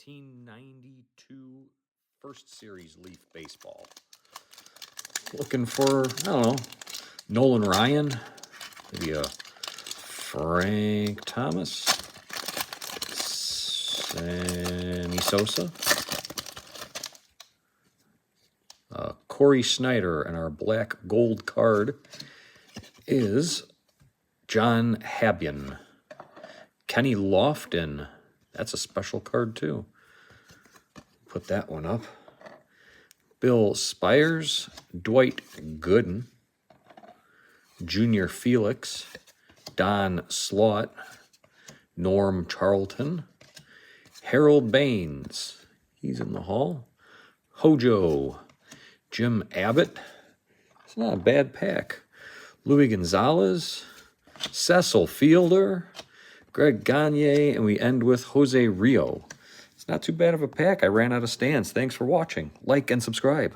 1992 First Series Leaf Baseball. Looking for, I don't know, Nolan Ryan, maybe a Frank Thomas, Sammy Sosa, Corey Snyder, and our black gold card is John Habyan. Kenny Lofton, that's a special card too. Put that one up. Bill Spires, Dwight Gooden, Junior Felix, Don Slaught, Norm Charlton, Harold Baines, he's in the hall, Hojo, Jim Abbott, it's not a bad pack, Louis Gonzalez, Cecil Fielder, Greg Gagne, and we end with Jose Rio. It's not too bad of a pack. I ran out of stands. Thanks for watching. Like and subscribe.